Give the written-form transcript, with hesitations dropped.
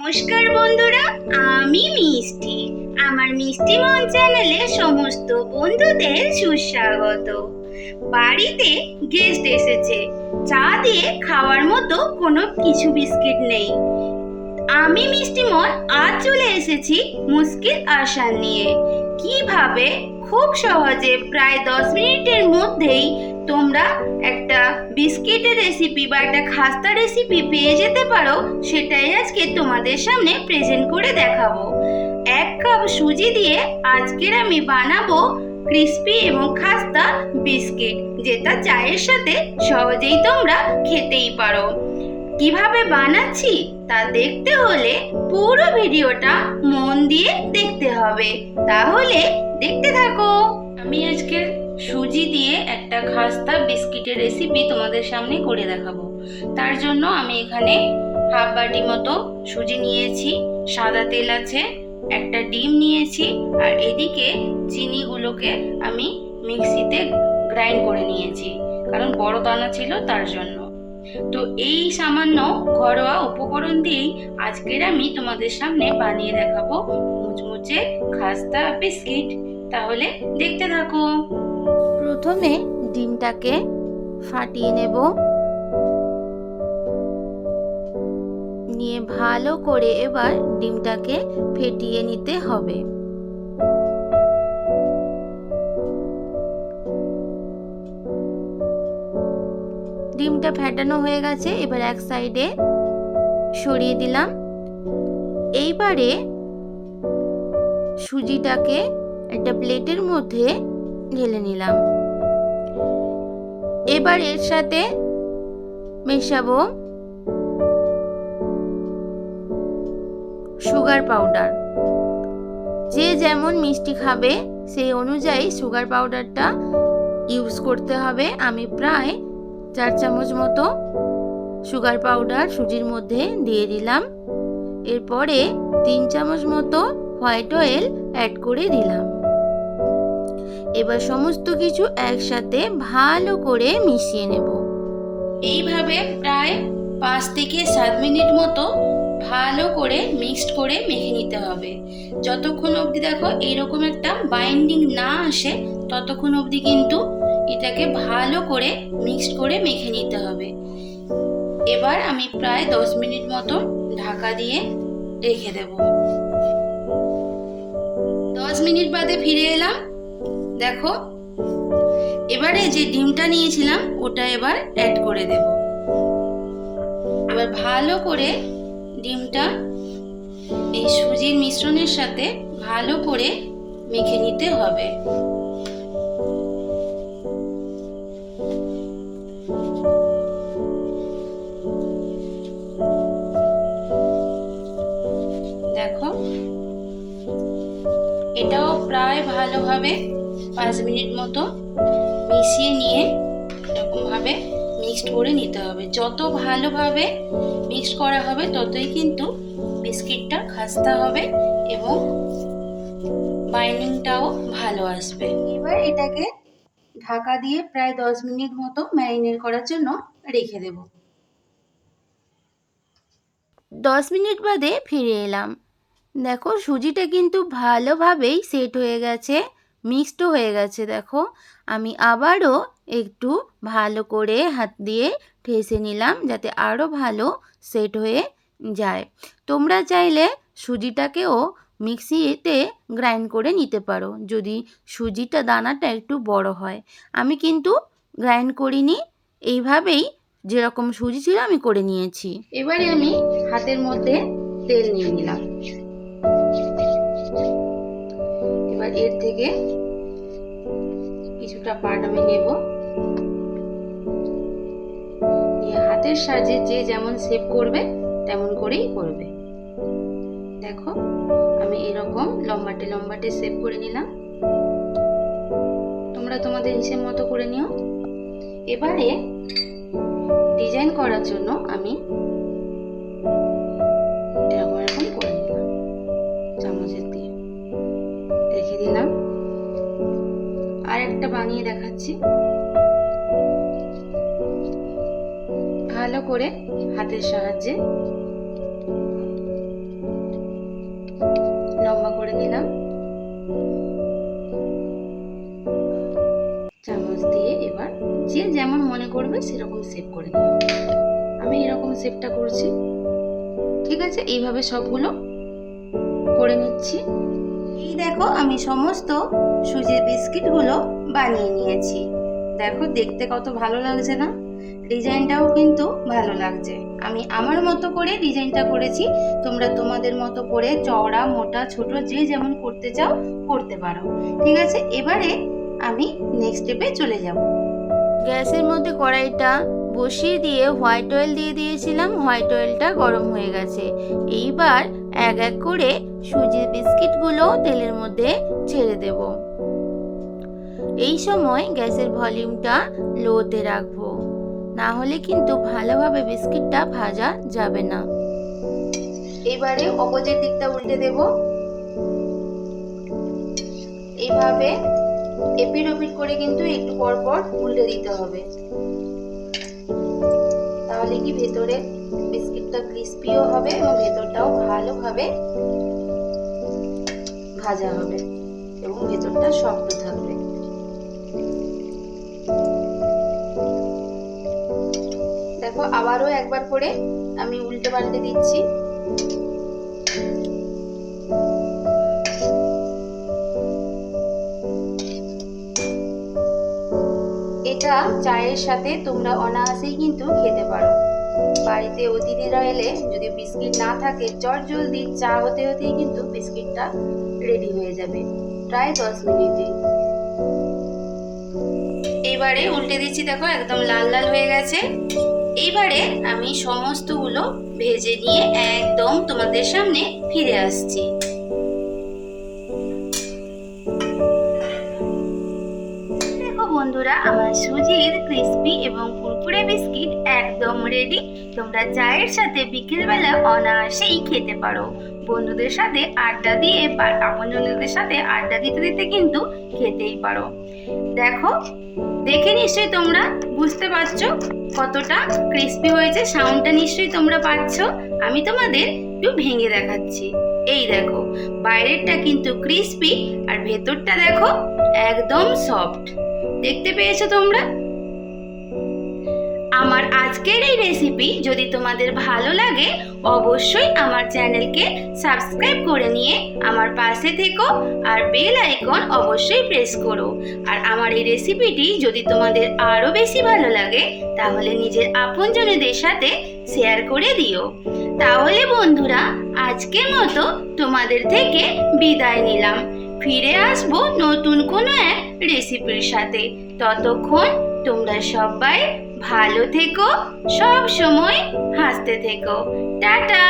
নমস্কার বন্ধুরা, আমি মিষ্টি। আমার মিষ্টি মন চ্যানেলে সমস্ত বন্ধুদের সুস্বাগত। বাড়িতে গেস্ট এসেছে, চা দিয়ে খাওয়ার মতো কোনো কিছু বিস্কিট নেই। আমি মিষ্টিমন আজ চলে এসেছি মুশকিল আসান নিয়ে। কিভাবে খুব সহজে প্রায় 10 মিনিটের মধ্যেই তোমরা একটা বিস্কিটের রেসিপি বা একটা খাস্তা রেসিপি পেয়ে যেতে পারো, সেটাই আজকে তোমাদের সামনে প্রেজেন্ট করে দেখাবো। 1 কাপ সুজি দিয়ে আজকের আমি বানাবো ক্রিস্পি এবং খাস্তা বিস্কিট, যেটা চায়ের সাথে সহজেই তোমরা খেতেই পারো। কিভাবে বানাচ্ছি তা দেখতে হলে পুরো ভিডিওটা মন দিয়ে দেখতে হবে। তাহলে দেখতে থাকো। আমি আজকে সুজি দিয়ে একটা খাস্তা বিস্কিটের রেসিপি তোমাদের সামনে করে দেখাবো। তার জন্য আমি এখানে হাফ বাটি মতো সুজি নিয়েছি, সাদা তেল আছে, একটা ডিম নিয়েছি, আর এদিকে চিনিগুলোকে আমি মিক্সিতে গ্রাইন্ড করে নিয়েছি, কারণ বড় দানা ছিল তার জন্য। তো এই সামান্য ঘরোয়া উপকরণ দিয়েই আজকের আমি তোমাদের সামনে বানিয়ে দেখাবো মুচমুচে খাস্তা বিস্কিট। তাহলে দেখতে থাকো। প্রথমে ডিমটাকে ফাটিয়ে নেব, নিয়ে ভালো করে এবার ডিমটাকে ফেটিয়ে নিতে হবে। ডিমটা ফেটানো হয়ে গেছে, এবার এক সাইডে সরিয়ে দিলাম। এইবারে সুজিটাকে একটা প্লেটের মধ্যে ঢেলে নিলাম। এবার এর সাথে মেশাবো সুগার পাউডার। যে যেমন মিষ্টি খাবে সেই অনুযায়ী সুগার পাউডারটা ইউজ করতে হবে। আমি প্রায় 4 চামচ মতো সুগার পাউডার সুজির মধ্যে দিয়ে দিলাম। এরপরে 3 চামচ মতো হোয়াইট অয়েল অ্যাড করে দিলাম। এবার সমস্ত কিছু একসাথে ভালো করে মিশিয়ে নেব। এইভাবে প্রায় 5 থেকে 7 মিনিট মতো ভালো করে মিক্সড করে মেখে নিতে হবে। যতক্ষণ অবধি দেখো এরকম একটা বাইন্ডিং না আসে, ততক্ষণ অবধি কিন্তু এটাকে ভালো করে মিক্সড করে মেখে নিতে হবে। এবার আমি প্রায় 10 মিনিট মতো ঢাকা দিয়ে রেখে দেব। 10 মিনিট বাদে ফিরে এলাম। দেখো এবারে যে ডিমটা নিয়েছিলাম ওটা এবার অ্যাড করে দেব। এবার ভালো করে ডিমটা এই সুজির মিশ্রণের সাথে ভালো করে মেখে নিতে হবে। দেখো এটাও প্রায় ভালোভাবে 5 মিনিট মতো মিশিয়ে নিয়ে এরকম ভাবে মিক্সড করে নিতে হবে। যত ভালোভাবে মিক্সড করা হবে ততই কিন্তু বিস্কিটটা খাস্তা হবে এবং বাইন্ডিংটাও ভালো আসবে। এবার এটাকে ঢাকা দিয়ে প্রায় 10 মিনিট মতো ম্যারিনেট করার জন্য রেখে দেব। 10 মিনিট বাদে ফিরে এলাম। দেখো সুজিটা কিন্তু ভালোভাবেই সেট হয়ে গেছে, মিক্সড হয়ে গেছে। দেখো আমি আবারও একটু ভালো করে হাত দিয়ে ঠেসে নিলাম যাতে আরও ভালো সেট হয়ে যায়। তোমরা চাইলে সুজিটাকেও মিক্সিতে গ্রাইন্ড করে নিতে পারো যদি সুজিটা দানাটা একটু বড় হয়। আমি কিন্তু গ্রাইন্ড করিনি, এইভাবেই যেরকম সুজি ছিল আমি করে নিয়েছি। এবারে আমি হাতের মধ্যে তেল নিয়ে নিলাম। এবার এর থেকে কিছুটা পার্ট আমি নেব, নিয়ে হাতের সাহায্যে যে যেমন শেপ করবে তেমন করেই করবে। দেখো আমি এরকম লম্বাটে লম্বাটে শেপ করে নিলাম, তোমরা তোমাদের হিসেব মতো করে নিও। এবারে ডিজাইন করার জন্য আমি এরকম করে নিলাম, চামচের দিয়ে রেখে দিলাম। আর একটা বানিয়ে দেখাচ্ছি। ভালো করে হাতের সাহায্যে লম্বা করে নিলাম। চামচ দিয়ে এবার যে যেমন মনে করবে সেরকম শেপ করে নিলাম। আমি এরকম শেপটা করছি। ঠিক আছে, এইভাবে সবগুলো করে নিচ্ছি। এই দেখো আমি সমস্ত সুজির বিস্কিটগুলো বানিয়ে নিয়েছি। দেখো দেখতে কত ভালো লাগছে না? ডিজাইনটাও কিন্তু ভালো লাগছে। আমি আমার মতো করে ডিজাইনটা করেছি, তোমরা তোমাদের মতো করে চওড়া মোটা ছোট যে যেমন করতে চাও করতে পারো। ঠিক আছে, এবারে আমি নেক্সট স্টেপে চলে যাব। গ্যাসের মধ্যে কড়াইটা বসিয়ে দিয়ে হোয়াইট অয়েল দিয়ে দিয়েছিলাম। হোয়াইট অয়েলটা গরম হয়ে গেছে। এইবার এক এক করে সুজির বিস্কিটগুলো তেলের মধ্যে ছেড়ে দেব। এই সময় গ্যাসের ভলিউমটা লোতে রাখবো, না হলে কিন্তু ভালোভাবে বিস্কিটটা ভাজা যাবে না। এবারে অপোজিট দিকটা উল্টে দেব। এইভাবে এপিট ওপিট করে কিন্তু একটু পর পর উল্টে দিতে হবে, তাহলে কি ভেতরে বিস্কিটটা ক্রিস্পিও হবে এবং ভেতরটাও ভালোভাবে ভাজা হবে এবং ভেতরটা শক্ত থাকবে। দেখো আবারও একবার করে আমি উল্টে পাল্টে দিচ্ছি। এটা চায়ের সাথে তোমরা অনায়াসেই কিন্তু খেতে পারো। বাড়িতে অতিথিরা এলে যদি বিস্কিট না থাকে, চটজলদি চা হতে হতেই কিন্তু বিস্কিটটা রেডি হয়ে যাবে, প্রায় 10 মিনিটে। এবারে উল্টে দিচ্ছি, দেখো একদম লাল লাল হয়ে গেছে। এইবারে আমি সমস্তগুলো ভেজে নিয়ে একদম তোমাদের সামনে ফিরে আসছি। দেখো বন্ধুরা, আমার সুজির ক্রিস্পি এবং কুরকুরে বিস্কিট একদম রেডি। তোমরা চায়ের সাথে বিকেলবেলা অনায়াসেই খেতে পারো। বন্ধুদের সাথে আড্ডা দিয়ে বা আপনজনদের সাথে আড্ডা দিতে দিতে কিন্তু খেতেই পারো। দেখো, দেখে নিশ্চয়ই তোমরা বুঝতে পারছো কতটা ক্রিস্পি হয়েছে। সাউন্ডটা নিশ্চয়ই তোমরা পাচ্ছ। আমি তোমাদের একটু ভেঙে দেখাচ্ছি। এই দেখো, বাইরেরটা কিন্তু ক্রিস্পি আর ভেতরটা দেখো একদম সফট। দেখতে পেয়েছো তোমরা? আমার আজকের এই রেসিপি যদি তোমাদের ভালো লাগে, অবশ্যই আমার চ্যানেলকে সাবস্ক্রাইব করে নিয়ে আমার পাশে থেকো আর বেল আইকন অবশ্যই প্রেস করো। আর আমার এই রেসিপিটি যদি তোমাদের আরো বেশি ভালো লাগে, তাহলে নিজের আপনজনদের সাথে শেয়ার করে দিও। তাহলে বন্ধুরা, আজকের মতো তোমাদের থেকে বিদায় নিলাম। ফিরে আসবো নতুন কোনো এক রেসিপির সাথে। ততক্ষণ তোমরা সবাই ভালো থেকো, সব সময় হাসতে থেকো। টাটা।